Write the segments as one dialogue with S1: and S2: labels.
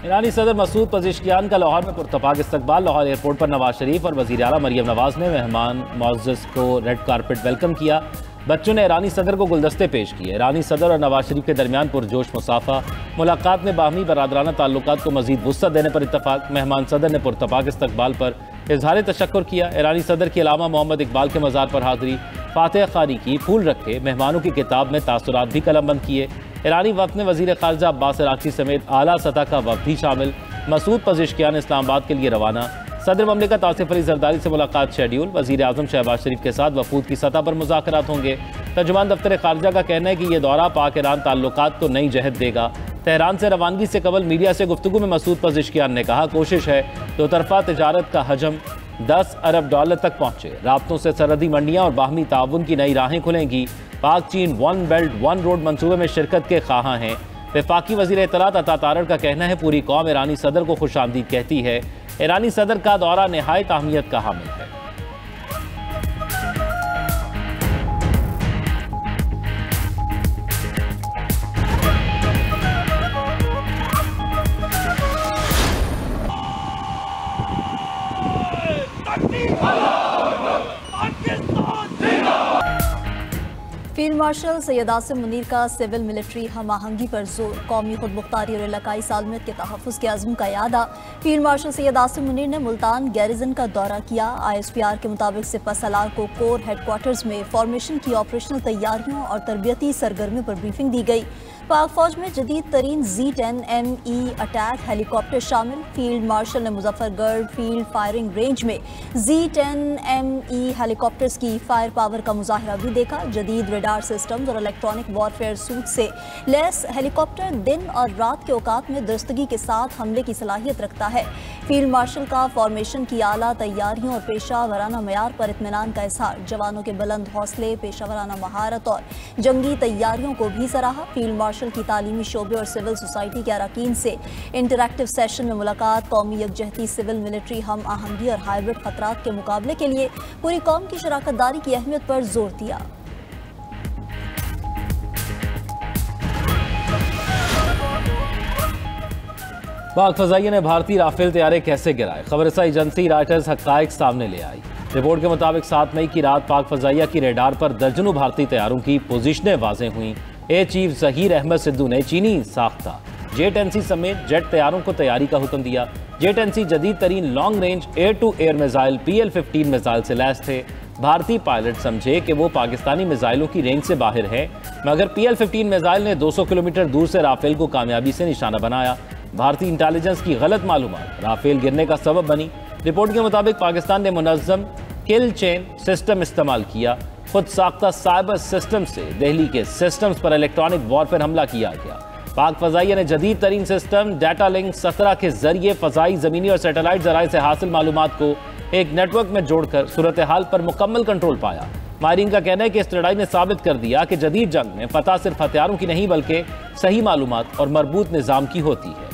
S1: ईरानी सदर मसूद पज़ेश्कियान का लाहौर में पुरतपाक इस्तकबाल। लाहौर एयरपोर्ट पर नवाज शरीफ और वज़ीर आला मरियम नवाज ने मेहमान मुअज़्ज़ज़ को रेड कारपेट वेलकम किया। बच्चों ने ईरानी सदर को गुलदस्ते पेश किए। ईरानी सदर और नवाज शरीफ के दरमियान पुरजोश मुसाफा। मुलाकात में बाहमी बरादराना ताल्लुकात को मज़ीद वुसअत देने पर इत्तफाक। मेहमान सदर ने पुरतपाक इस्तकबाल पर इजहार तशक्कुर किया। ईरानी सदर की अलामा मोहम्मद इकबाल के मज़ार पर हाज़री, फातिहा ख़ानी की, फूल रखे। मेहमानों की किताब में तासुरात भी कलमबंद किए। ईरानी वफ़द में वज़ीर ख़ारजा अब्बास अराक़ची समेत आला सतह का वफ़द भी शामिल। मसूद पज़ेश्कियान इस्लामाबाद के लिए रवाना। सदर ममलिकत आसिफ अली ज़रदारी से मुलाकात शेड्यूल। वज़ीर आज़म शहबाज शरीफ के साथ वफूद की सतह पर मुज़ाकरात होंगे। तर्जुमान दफ्तर ख़ारजा का कहना है कि यह दौरा पाक ईरान ताल्लुकात को नई जहत देगा। तेहरान से रवानगी से कबल मीडिया से गुफ्तगू में मसूद पज़ेश्कियान ने कहा, कोशिश है दो तरफ़ा तिजारत का हजम $10 अरब तक पहुँचे। राब्तों से सरहदी मंडियाँ और बाहमी ताउन की नई राहें खुलेंगी। पाक चीन वन बेल्ट वन रोड मंसूबे में शिरकत के ख्वाहां हैं। वफाकी वज़ीर इत्तलात अता तारड़ का कहना है, पूरी कौम ईरानी सदर को खुशामदीद कहती है। ईरानी सदर का दौरा निहायत अहमियत का हामिल है।
S2: फील्ड मार्शल सैयद आसिम मुनीर का सिविल मिलिट्री हम आहंगी पर जोर। कौमी खुद मुख्तारी और इलाकाई सालमियत के तहफ़्फ़ुज़ के अज़्म का यादा। फील्ड मार्शल सैयद आसिम मुनीर ने मुल्तान गैरिजन का दौरा किया। ISPR के मुताबिक सिपह सलार को कोर हेडक्वार्टर्स में फॉर्मेशन की ऑपरेशनल तैयारियों और तरबियती सरगर्मियों पर ब्रीफिंग दी गई। पाक फौज में जदीद तरीन Z-10ME अटैक हेलीकॉप्टर शामिल। फील्ड मार्शल ने मुजफ्फरगढ़ फील्ड फायरिंग रेंज में Z-10ME हेलीकॉप्टर्स की फायर पावर का मुजाहिरा भी देखा। जदीद रडार सिस्टम्स और इलेक्ट्रॉनिक वॉरफेयर सूट से लैस हेलीकॉप्टर दिन और रात के औकात में दुरुस्तगी के साथ हमले की सलाहियत रखता है। फील्ड मार्शल का फॉर्मेशन की आला तैयारियों और पेशा वराना मयार पर इत्मीनान का इजहार। जवानों के बुलंद हौसले, पेशा वराना महारत और जंगी तैयारियों को भी सराहा। फील्ड मार्शल की तालीमी शोबे और सिविल सोसाइटी के अरकान से इंटरैक्टिव सेशन में मुलाकात। कौमी यकजहती, सिविल मिलिट्री हम आहंगी और हाइब्रिड खतरात के मुकाबले के लिए पूरी कौम की शराकत दारी की अहमियत पर जोर दिया।
S1: पाक फ़ज़ाइया ने भारतीय राफेल तैयारे कैसे गिराए, खबरसा एजेंसी रॉयटर्स हक़ाइक़ सामने ले आई। रिपोर्ट के मुताबिक 7 मई की रात पाक फ़ज़ाइया की रेडार पर दर्जनों भारतीय तैयारों की पोजीशनें वाज़ेह हुई। एयर चीफ ज़हीर अहमद सिद्धू ने चीनी साख्ता J-10C समेत जेट तैयारों को तैयारी का हुक्म दिया। J-10C जदीद तरीन long range air to air missile PL-15 missile से लैस थे। भारतीय पायलट समझे कि वो पाकिस्तानी मिसाइलों की रेंज से बाहर है, मगर PL-15 मिसाइल ने 200 किलोमीटर दूर से राफेल को कामयाबी से निशाना बनाया। भारतीय इंटेलिजेंस की गलत मालूमात राफेल गिरने का सबब बनी। रिपोर्ट के मुताबिक पाकिस्तान ने मुनज़्ज़म किल चेन सिस्टम इस्तेमाल किया। खुद साख्ता साइबर सिस्टम से दिल्ली के सिस्टम्स पर इलेक्ट्रॉनिक वॉरफेयर हमला किया गया। पाक फ़ज़ाइया ने जदीद तरीन सिस्टम डाटा लिंक 17 के जरिए फ़ज़ाई, ज़मीनी और सैटेलाइट ज़राए से हासिल मालूमात को एक नेटवर्क में जोड़कर सूरत हाल पर मुकम्मल कंट्रोल पाया। माहिरीन का कहना है कि इस लड़ाई ने साबित कर दिया कि जदीद जंग में फतह सिर्फ हथियारों की नहीं बल्कि सही मालूमात और मरबूत निज़ाम की होती है।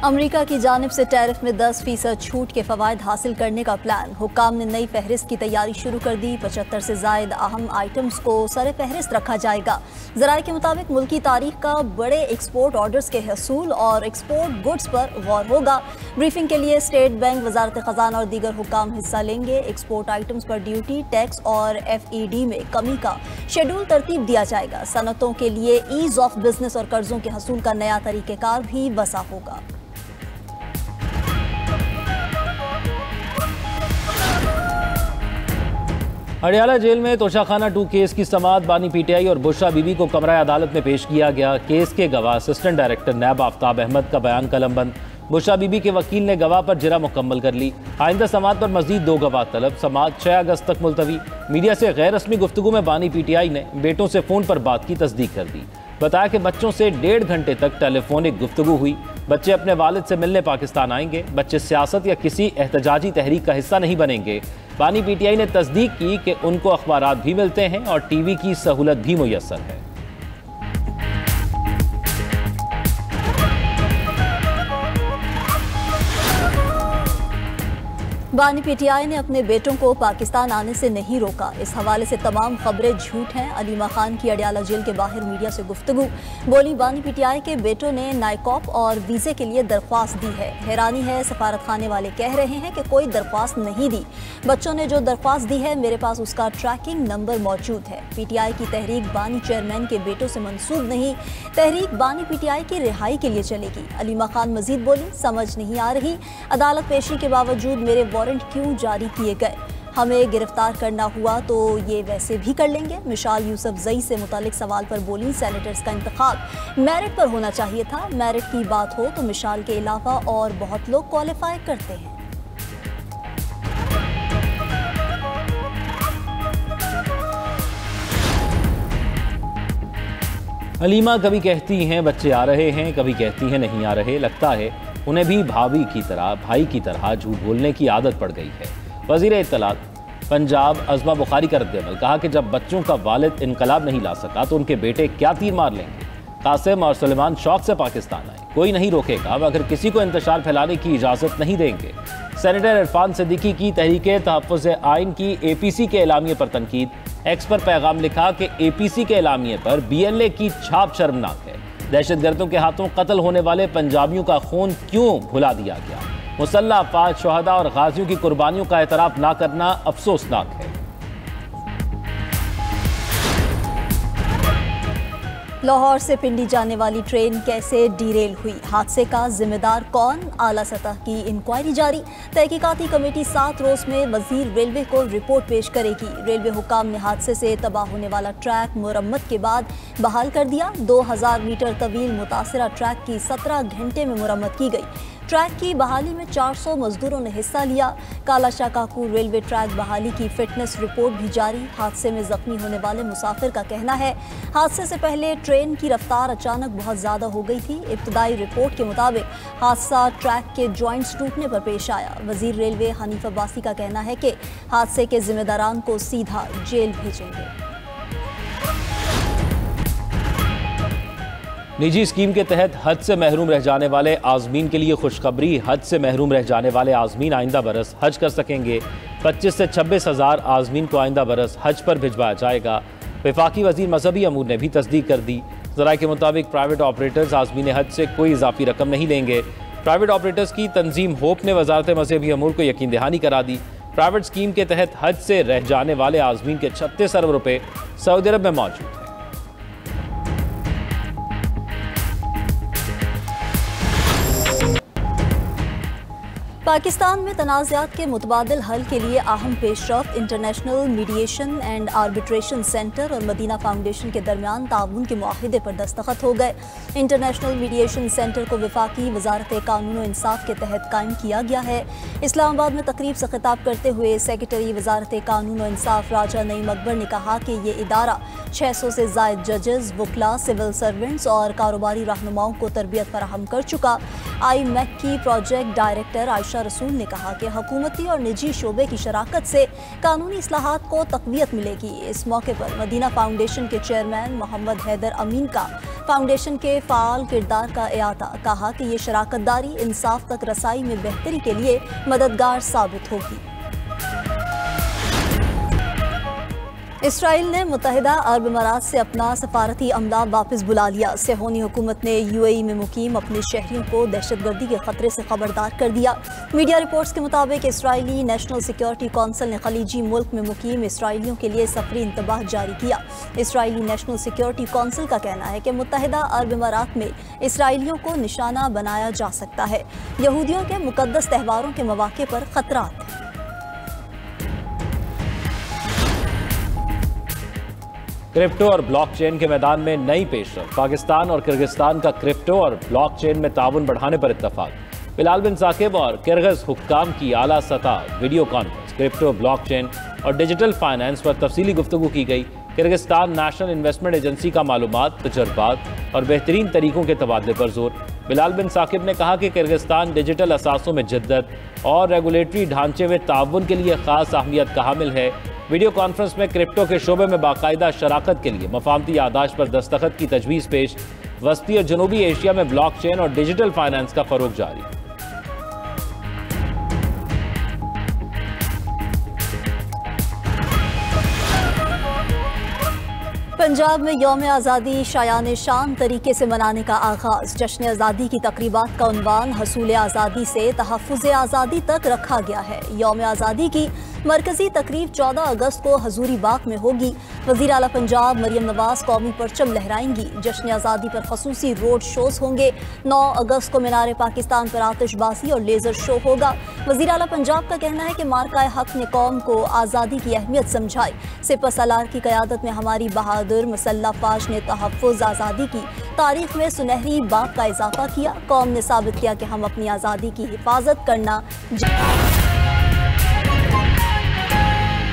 S2: अमेरिका की जानिब से टैरिफ में 10% छूट के फवायद हासिल करने का प्लान। हुक्काम ने नई फहरिस्त की तैयारी शुरू कर दी। 75 से ज़ायद अहम आइटम्स को सर फहरिस्त रखा जाएगा। ज़राए के मुताबिक मुल्की तारीख का बड़े एक्सपोर्ट ऑर्डर्स के हसूल और एक्सपोर्ट गुड्स पर गौर होगा। ब्रीफिंग के लिए स्टेट बैंक, वजारत खजाना और दीगर हुक्काम हिस्सा लेंगे। एक्सपोर्ट आइटम्स पर ड्यूटी, टैक्स और FED में कमी का शेड्यूल तरतीब दिया जाएगा। सनतों के लिए ईज ऑफ बिजनेस और कर्जों के हसूल का नया तरीक़ेकार भी वसा होगा।
S1: हरियाणा जेल में तोशाखाना 2 केस की समाअत बानी PTI और बुशरा बीबी को कमरा अदालत में पेश किया गया। केस के गवाह assistant director NAB Aftab Ahmed का बयान कलमबंद। बुशरा बीबी के वकील ने गवाह पर जिरा मुकम्मल कर ली। आइंदा समाअत पर मजीद 2 गवाह तलब। समाअत 6 अगस्त तक मुलतवी। मीडिया से गैर रस्मी गुफ्तगू में बानी PTI ने बेटों से फ़ोन पर बात की तस्दीक कर दी। बताया कि बच्चों से 1.5 घंटे तक टेलीफोनिक गुफ्तगू हुई। बच्चे अपने वालिद से मिलने पाकिस्तान आएंगे। बच्चे सियासत या किसी एहतजाजी तहरीक का हिस्सा नहीं बनेंगे। बानी PTI ने तस्दीक की कि उनको अखबारात भी मिलते हैं और TV की सहूलत भी मुयस्सर है।
S2: बानी पीटीआई ने अपने बेटों को पाकिस्तान आने से नहीं रोका। इस हवाले से तमाम खबरें झूठ हैं। अलीमा खान की अडियाला जेल के बाहर मीडिया से गुफ्तगू। बोली, बानी पीटीआई के बेटों ने नाइकॉप और वीजे के लिए दरख्वास्त दी है। हैरानी है, सफारत खाने वाले कह रहे हैं कि कोई दरख्वास्त नहीं दी। बच्चों ने जो दरख्वास्त दी है, मेरे पास उसका ट्रैकिंग नंबर मौजूद है। पीटीआई की तहरीक बानी चेयरमैन के बेटों से मंसूब नहीं, तहरीक बानी पीटीआई की रिहाई के लिए चलेगी। अलीमा खान मजीद बोली, समझ नहीं आ रही अदालत पेशी के बावजूद मेरे वारंट क्यों जारी किए गए। हमें गिरफ्तार करना हुआ तो ये वैसे भी कर लेंगे। मिशाल यूसुफजई से मुतालिक सवाल पर बोली, सेनेटर्स का इंतखाब मेरिट पर होना चाहिए था। मेरिट की बात हो तो मिशाल के अलावा और बहुत लोग क्वालिफाई करते हैं।
S1: अलीमा कभी कहती हैं बच्चे आ रहे हैं, कभी कहती हैं नहीं आ रहे। लगता है उन्हें भी भाभी की तरह, भाई की तरह झूठ बोलने की आदत पड़ गई है। वज़ीर इत्तलात पंजाब अज़मा बुखारी का रद्द-ए-अमल, कहा कि जब बच्चों का वालिद इनकलाब नहीं ला सका तो उनके बेटे क्या तीर मार लेंगे। कासिम और सुलेमान शौक से पाकिस्तान आए, कोई नहीं रोकेगा मगर किसी को इंतशार फैलाने की इजाज़त नहीं देंगे। सेनेटर इरफान सिद्दीकी की तहरीके तहफ़्फ़ुज़ आइन की APC के एलामिये पर तनकीद। एक्स पर पैगाम लिखा कि APC के एलामिये पर BLA की छाप शर्मनाक है। दहशतगर्दों के हाथों कत्ल होने वाले पंजाबियों का खून क्यों भुला दिया गया। मुसल्लह अफ़वाज, शुहदा और गाजियों की कुर्बानियों का एतराफ़ ना करना अफसोसनाक है।
S2: लाहौर से पिंडी जाने वाली ट्रेन कैसे डीरेल हुई, हादसे का जिम्मेदार कौन, आला सतह की इंक्वायरी जारी। तहकीकाती कमेटी 7 रोज में वजीर रेलवे को रिपोर्ट पेश करेगी। रेलवे हुकाम ने हादसे से तबाह होने वाला ट्रैक मुरम्मत के बाद बहाल कर दिया। 2000 मीटर तवील मुतासरा ट्रैक की 17 घंटे में मुरम्मत की गई। ट्रैक की बहाली में 400 मजदूरों ने हिस्सा लिया। कालाशाह काकू रेलवे ट्रैक बहाली की फिटनेस रिपोर्ट भी जारी। हादसे में जख्मी होने वाले मुसाफिर का कहना है, हादसे से पहले ट्रेन की रफ्तार अचानक बहुत ज़्यादा हो गई थी। इब्तदाई रिपोर्ट के मुताबिक हादसा ट्रैक के जॉइंट्स टूटने पर पेश आया। वजीर रेलवे हनीफ अब्बासी का कहना है कि हादसे के जिम्मेदारान को सीधा जेल भेजेंगे।
S1: निजी स्कीम के तहत हज से महरूम रह जाने वाले आज़मीन के लिए खुशखबरी। हज से महरूम रह जाने वाले आज़मीन आइंदा बरस हज कर सकेंगे। 25 से 26 हज़ार आज़मीन को आइंदा बरस हज पर भिजवाया जाएगा। वफाकी वज़ीर मजहबी अमूर ने भी तस्दीक कर दी। ज़राए के मुताबिक प्राइवेट ऑपरेटर्स आज़मीन हज से कोई इजाफी रकम नहीं लेंगे। प्राइवेट ऑपरेटर्स की तंजीम होप ने वजारत मजहबी अमूर को यकीन दहानी करा दी। प्राइवेट स्कीम के तहत हज से रह जाने वाले आज़मीन के 36 अरब रुपये सऊदी अरब में मौजूद हैं।
S2: पाकिस्तान में तनाज़ात के मुतबादिल हल के लिए अहम पेशरफ्त। International mediation and arbitration centre और मदीना फाउंडेशन के दरमियान ताउन के मुआहिदे पर दस्तखत हो गए। इंटरनेशनल मीडिएशन सेंटर को वफाकी वजारत कानून और इंसाफ के तहत कायम किया गया है। इस्लामाबाद में तकरीब से खिताब करते हुए सेक्रेटरी वजारत कानून और इंसाफ राजा नईम अकबर ने कहा कि ये इदारा 600 से ज़ायद जजेस, वकला, सिविल सर्वेंट्स और कारोबारी रहनुमाओं को तरबियत फराहम कर चुका। IMEC की प्रोजेक्ट डायरेक्टर आयशा रसूल ने कहा कि हुकूमती और निजी शोबे की शराकत से कानूनी इस्लाहात को तक़वियत मिलेगी। इस मौके पर मदीना फाउंडेशन के चेयरमैन मोहम्मद हैदर अमीन का फाउंडेशन के फ़ाल किरदार का इयादा। कहा कि ये शराकत दारी इंसाफ तक रसाई में बेहतरी के लिए मददगार साबित होगी। इसराइल ने मुत्तहिदा अरब अमारात से अपना सफारती अमला वापस बुला लिया। सेहोनी हुकूमत ने UAE में मुकीम अपने शहरियों को दहशतगर्दी के खतरे से खबरदार कर दिया। मीडिया रिपोर्ट्स के मुताबिक इसराइली नेशनल सिक्योरिटी कौंसिल ने खलीजी मुल्क में मुकीम इसराइलियों के लिए सफरी इंतबाह जारी किया। इसराइली नेशनल सिक्योरिटी कौंसिल का कहना है कि मुत्तहिदा अरब अमारात में इसराइलियों को निशाना बनाया जा सकता है। यहूदियों के मुकद्दस त्यौहारों के मौके पर खतरात हैं।
S1: क्रिप्टो और ब्लॉकचेन के मैदान में नई पेशरफ्त। पाकिस्तान और किर्गिस्तान का क्रिप्टो और ब्लॉकचेन में ताउन बढ़ाने पर इत्तफाक। बिलाल बिन साकिब और किर्गिज हुक्काम की आला सतह वीडियो कॉन्फ्रेंस। क्रिप्टो, ब्लॉकचेन और डिजिटल फाइनेंस पर तफसीली गुफ्तगू की गई। किर्गिस्तान नेशनल इन्वेस्टमेंट एजेंसी का मालूमात, तजर्बात और बेहतरीन तरीकों के तबादले पर जोर। बिलाल बिन साकिब ने कहा कि किर्गिस्तान डिजिटल असासों में जिद्दत और रेगुलेटरी ढांचे में ताउन के लिए खास अहमियत का हामिल है। वीडियो कॉन्फ्रेंस में क्रिप्टो के शोबे में बाकायदा शराकत के लिए मफाहमती यादाश्त पर दस्तखत की तजवीज़ पेश। वस्ती और जनूबी एशिया में ब्लॉकचेन और डिजिटल फाइनेंस का फरोग जारी।
S2: पंजाब में यौम आज़ादी शायान शान तरीके से मनाने का आगाज। जश्न आज़ादी की तकरीबात का उन्वान हसूल आज़ादी से तहफ़्फ़ुज़ आज़ादी तक रखा गया है। यौम आज़ादी की मरकजी तकरीब 14 अगस्त को हजूरी बाग में होगी। वज़ीर आला पंजाब मरियम नवाज कौमी परचम लहराएंगी। जश्न आज़ादी पर खसूसी रोड शोज होंगे। 9 अगस्त को मीनार पाकिस्तान पर आतिशबाजी और लेज़र शो होगा। वज़ीर आला पंजाब का कहना है कि मार्का हक ने कौम को आज़ादी की अहमियत समझाई। सिपह सालार की क़यादत में हमारी बहादुर मुसल्लह फ़ौज ने तहफ़्फ़ुज़ आज़ादी की तारीख में सुनहरी बाब का इजाफा किया। कौम ने साबित किया कि हम अपनी आज़ादी की हिफाजत करना